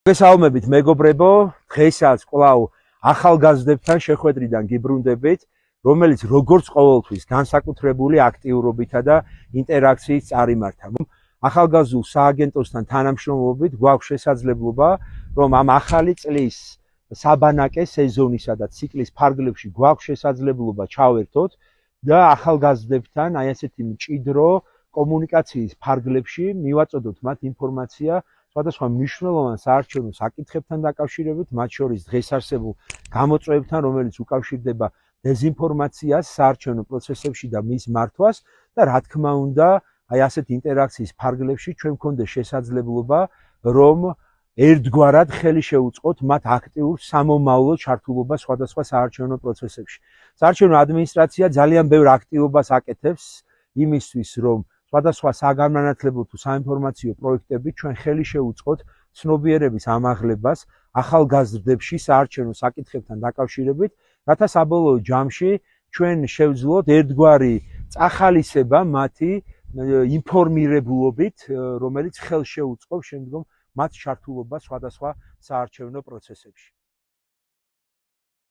მოგესალმებით მეგობრებო, დღესაც კვლავ ახალგაზრდებთან შეხვედრიდან გიბრუნდებით, რომელიც როგორც ყოველთვის განსაკუთრებული აქტიურობითა და ინტერაქციის წარიმართა. ახალგაზრდულ სააგენტოსთან თანამშრომლობით გვაქვს შესაძლებლობა, რომ ამ ახალი წლის საბანაკე სეზონისა და ციკლის ფარგლებში გვაქვს შესაძლებლობა ჩავერთოთ და ახალგაზრდებთან აი ესეთი მჭიდრო კომუნიკაციის ფარგლებში მივაწოდოთ მათ ინფორმაცია სხვადასხვა მნიშვნელოვან საარჩევნო საკითხებთან დაკავშირებით, მათ შორის დღეს არსებულ გამოწვევებთან, რომელიც უკავშირდება დეზინფორმაციას საარჩევნო პროცესებში და მის მართვას და რა თქმა უნდა, აი ასეთ ინტერაქციის ფარგლებში ჩვენ გვქონდეს შესაძლებლობა, რომ ერთგვარად ხელი შეუწყოთ მათ აქტიურ სამომავლო ჩართულობას სხვადასხვა საარჩევნო პროცესებში. საარჩევნო ადმინისტრაცია ძალიან ბევრ აქტივობას აკეთებს იმისთვის, რომ სხვადასხვა საგანმანათლებლო თუ საინფორმაციო პროექტები ჩვენ ხელი შეუწყოთ ცნობიერების ამაღლებას ახალგაზრდებში საარჩევნო საკითხებთან დაკავშირებით, რათა საბოლოო ჯამში ჩვენ შევძლოთ ერთგვარი წახალისება მათი ინფორმირებულობით, რომელიც ხელს შეუწყობს შემდგომ მათ ჩართულობას სხვადასხვა საარჩევნო პროცესებში.